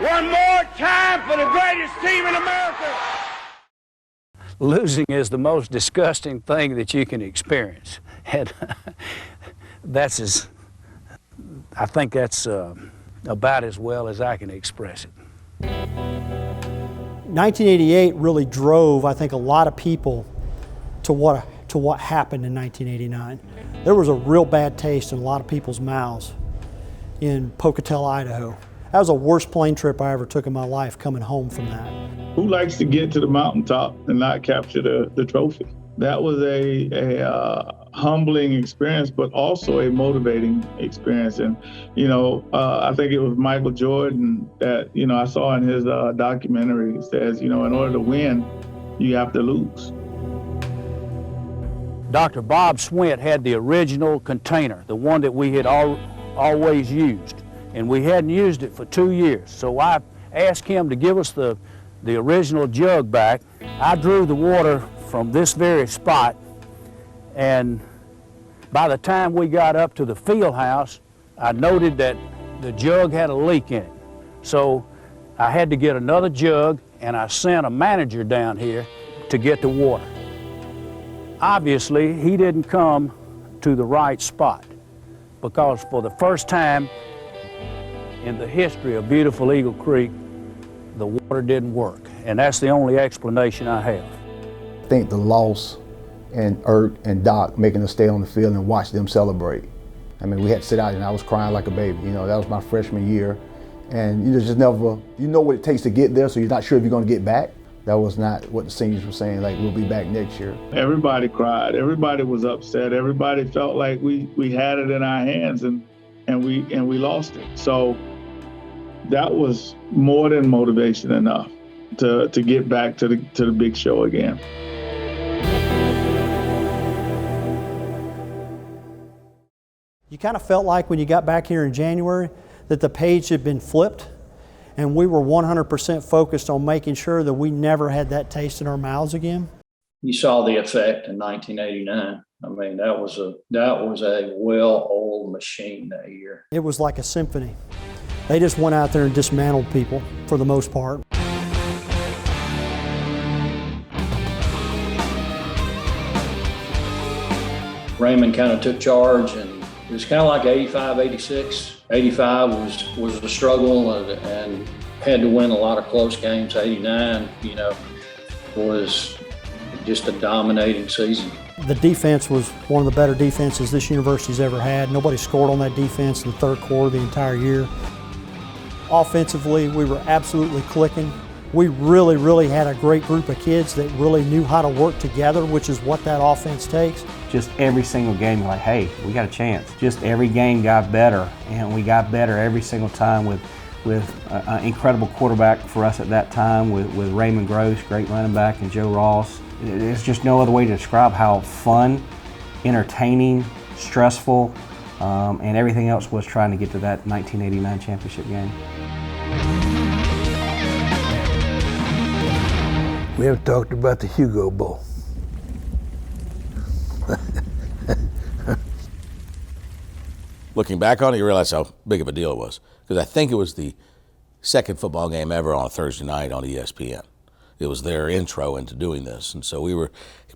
One more time for the greatest team in America. Losing is the most disgusting thing that you can experience. And I think that's about as well as I can express it. 1988 really drove, I think, a lot of people to what happened in 1989. There was a real bad taste in a lot of people's mouths in Pocatello, Idaho. That was the worst plane trip I ever took in my life, coming home from that. Who likes to get to the mountaintop and not capture the trophy? That was a humbling experience, but also a motivating experience. And, I think it was Michael Jordan that, I saw in his documentary, says, in order to win, you have to lose. Dr. Bob Swint had the original container, the one that we had always used, and we hadn't used it for 2 years. So I asked him to give us the original jug back. I drew the water from this very spot, and by the time we got up to the field house, I noted that the jug had a leak in it. So I had to get another jug, and I sent a manager down here to get the water. Obviously, he didn't come to the right spot, because for the first time in the history of beautiful Eagle Creek, the water didn't work. And that's the only explanation I have. I think the loss and Ert and Doc making us stay on the field and watch them celebrate. I mean, we had to sit out and I was crying like a baby. That was my freshman year. And you just never, you know what it takes to get there, so you're not sure if you're going to get back. That was not what the seniors were saying, like, we'll be back next year. Everybody cried. Everybody was upset. Everybody felt like we had it in our hands and we lost it. So that was more than motivation enough to get back to the big show again. You kind of felt like when you got back here in January that the page had been flipped, and we were 100% focused on making sure that we never had that taste in our mouths again. You saw the effect in 1989. I mean, that was a well-oiled machine that year. It was like a symphony. They just went out there and dismantled people for the most part. Raymond kind of took charge, and it was kind of like 85, 86. 85 was the struggle and had to win a lot of close games. 89, was just a dominating season. The defense was one of the better defenses this university's ever had. Nobody scored on that defense in the third quarter the entire year. Offensively, we were absolutely clicking. We really, really had a great group of kids that really knew how to work together, which is what that offense takes. Just every single game, like, hey, we got a chance. Just every game got better, and we got better every single time with an incredible quarterback for us at that time, with Raymond Gross, great running back, and Joe Ross. There's just no other way to describe how fun, entertaining, stressful, and everything else was trying to get to that 1989 championship game. We haven't talked about the Hugo Bowl. Looking back on it, you realize how big of a deal it was, because I think it was the second football game ever on a Thursday night on ESPN. It was their intro into doing this, and so we were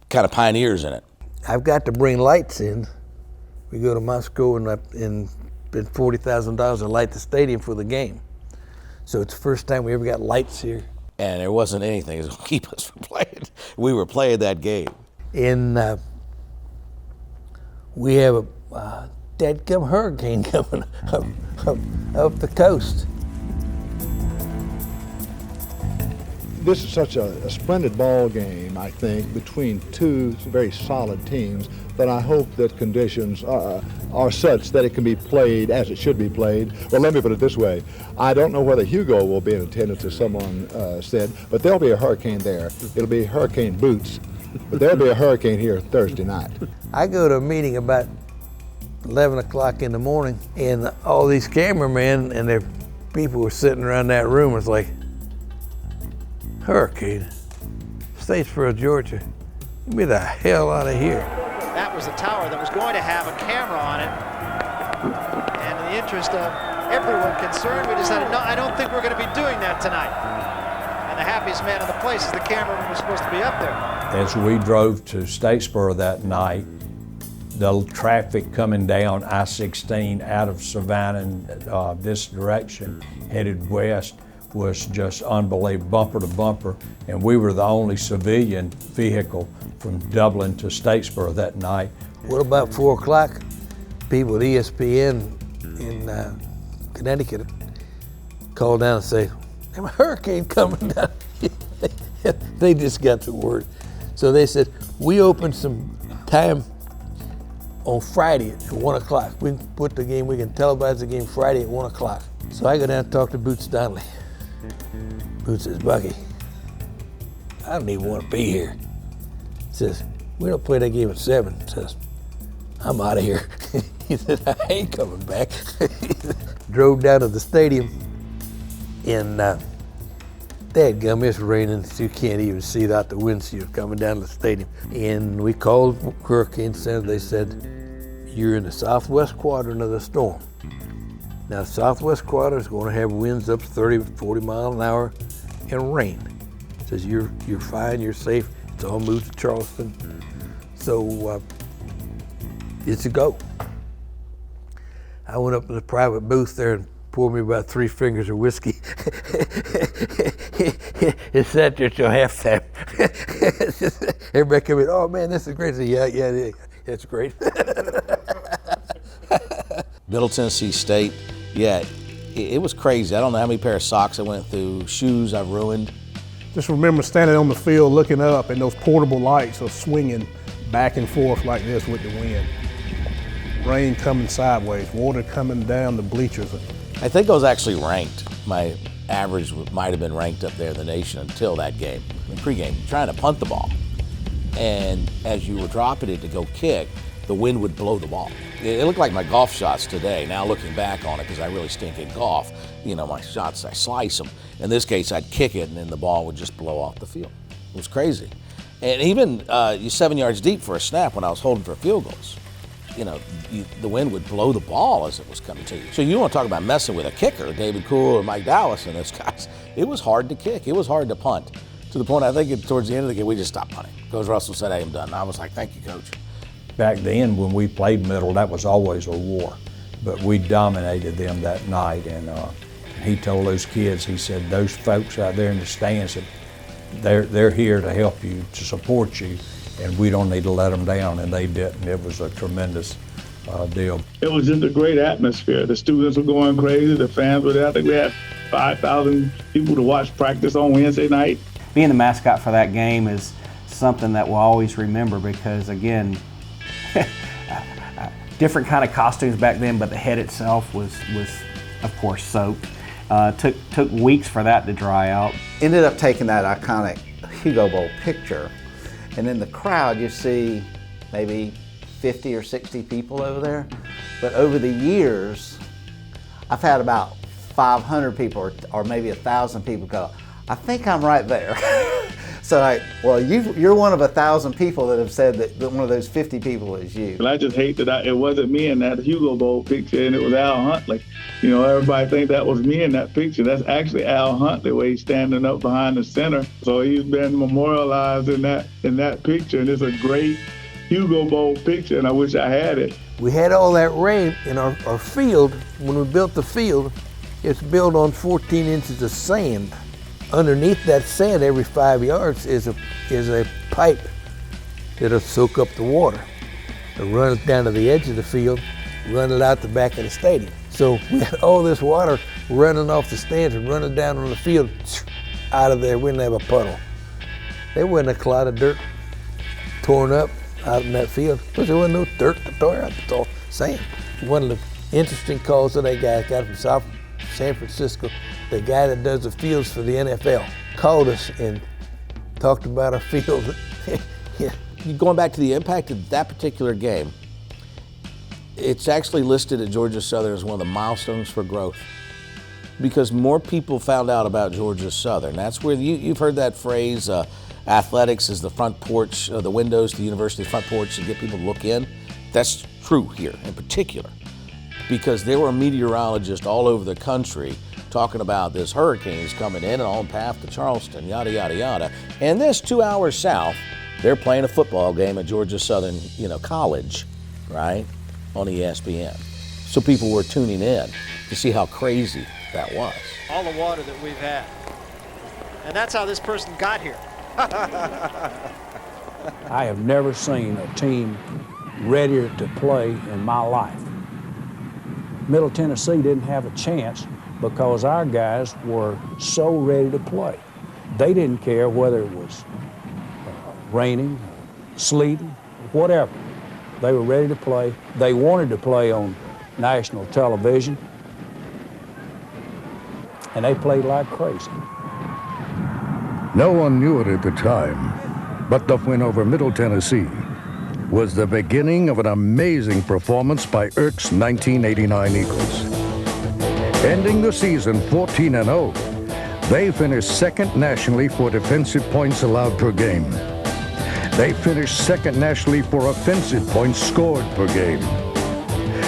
kind of pioneers in it. I've got to bring lights in. We go to Moscow and spend $40,000 to light the stadium for the game. So it's the first time we ever got lights here. And there wasn't anything that was going to keep us from playing. We were playing that game. We have a dead-gum hurricane coming up the coast. This is such a splendid ball game, I think, between two very solid teams, that I hope that conditions are such that it can be played as it should be played. Well, let me put it this way. I don't know whether Hugo will be in attendance, as someone said, but there'll be a hurricane there. It'll be hurricane boots, but there'll be a hurricane here Thursday night. I go to a meeting about 11 o'clock in the morning, and all these cameramen and their people were sitting around that room. It's like, hurricane, Statesboro, Georgia. Get me the hell out of here. That was a tower that was going to have a camera on it. And in the interest of everyone concerned. We decided, no, I don't think we're going to be doing that tonight. And the happiest man in the place is the cameraman was supposed to be up there. As we drove to Statesboro that night, the traffic coming down I-16 out of Savannah in this direction, headed west, was just unbelievable, bumper to bumper. And we were the only civilian vehicle from Dublin to Statesboro that night. What about 4 o'clock? People at ESPN in Connecticut called down and say, there's a hurricane coming down. They just got the word. So they said, we opened some time on Friday at 1 o'clock. We can put the game, we can televise the game Friday at 1 o'clock. So I go down and talk to Boots Donnelly. Boots says, Bucky, I don't even want to be here. He says, we don't play that game at 7. He says, I'm out of here. He said, I ain't coming back. Drove down to the stadium and dadgum, it's raining, so you can't even see it out the windshield coming down to the stadium. And we called Hurricane Center. They said, you're in the southwest quadrant of the storm. Now, the southwest quadrant is going to have winds up to 30, 40 miles an hour and rain. It says you're fine, you're safe. It's all moved to Charleston. So it's a go. I went up to the private booth there and poured me about 3 fingers of whiskey. It sat there till halftime. Everybody came in, oh man, this is great. I said, yeah, it's great. Middle Tennessee State, yeah, it was crazy. I don't know how many pair of socks I went through, shoes I ruined. Just remember standing on the field looking up and those portable lights are swinging back and forth like this with the wind. Rain coming sideways, water coming down the bleachers. I think I was actually ranked. My average might have been ranked up there in the nation until that game, in pregame, trying to punt the ball. And as you were dropping it to go kick, the wind would blow the ball. It looked like my golf shots today. Now looking back on it, because I really stink at golf, you know, my shots, I slice them. In this case, I'd kick it and then the ball would just blow off the field. It was crazy. And even you 7 yards deep for a snap when I was holding for field goals, you know, the wind would blow the ball as it was coming to you. So you want to talk about messing with a kicker, David Cool or Mike Dallas and those guys. It was hard to kick. It was hard to punt. To the point, I think towards the end of the game, we just stopped punting. Coach Russell said, hey, I'm done. And I was like, thank you, Coach. Back then, when we played middle, that was always a war. But we dominated them that night. And he told those kids, he said, those folks out there in the stands, they're here to help you, to support you, and we don't need to let them down. And they didn't. It was a tremendous deal. It was just a great atmosphere. The students were going crazy. The fans were there. I think we had 5,000 people to watch practice on Wednesday night. Being the mascot for that game is something that we'll always remember because, again, different kind of costumes back then, but the head itself was of course, soaked. Took weeks for that to dry out. Ended up taking that iconic Hugo Bowl picture, and in the crowd you see maybe 50 or 60 people over there. But over the years, I've had about 500 people or maybe 1,000 people go, I think I'm right there. So you're one of 1,000 people that have said that one of those 50 people is you. And I just hate that it wasn't me in that Hugo Bowl picture and it was Al Huntley. You know, everybody think that was me in that picture. That's actually Al Huntley where he's standing up behind the center. So he's been memorialized in that picture, and it's a great Hugo Bowl picture, and I wish I had it. We had all that rain in our field. When we built the field, it's built on 14 inches of sand. Underneath that sand, every 5 yards is a pipe that'll soak up the water. It'll run it down to the edge of the field, run it out the back of the stadium. So we had all this water running off the stands and running down on the field, out of there. We didn't have a puddle. There wasn't a clod of dirt torn up out in that field because there wasn't no dirt to tear out. It's all sand. One of the interesting calls that I got from South San Francisco, the guy that does the fields for the NFL, called us and talked about our field. Yeah. Going back to the impact of that particular game, it's actually listed at Georgia Southern as one of the milestones for growth because more people found out about Georgia Southern. That's where you've heard that phrase, athletics is the front porch, the windows to the university's front porch to get people to look in. That's true here in particular. because there were meteorologists all over the country talking about this hurricane is coming in and on path to Charleston, yada, yada, yada. And this 2 hours south, they're playing a football game at Georgia Southern, College, right, on ESPN. So people were tuning in to see how crazy that was. All the water that we've had. And that's how this person got here. I have never seen a team readier to play in my life. Middle Tennessee didn't have a chance because our guys were so ready to play. They didn't care whether it was raining, sleeting, whatever. They were ready to play. They wanted to play on national television, and they played like crazy. No one knew it at the time, but the win over Middle Tennessee was the beginning of an amazing performance by Erk's 1989 Eagles. Ending the season 14-0, they finished second nationally for defensive points allowed per game. They finished second nationally for offensive points scored per game.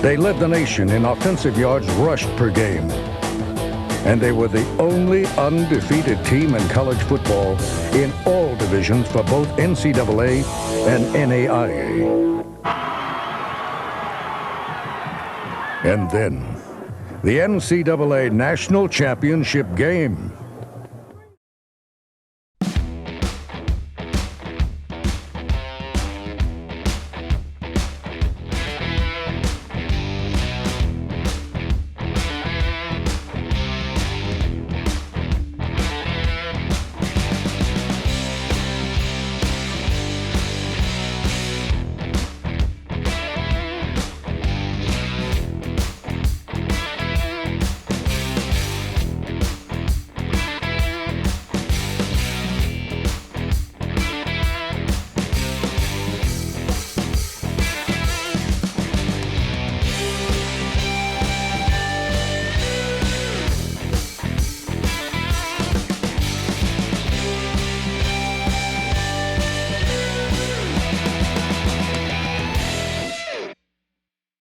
They led the nation in offensive yards rushed per game. And they were the only undefeated team in college football in all divisions for both NCAA and NAIA. And then, the NCAA National Championship game.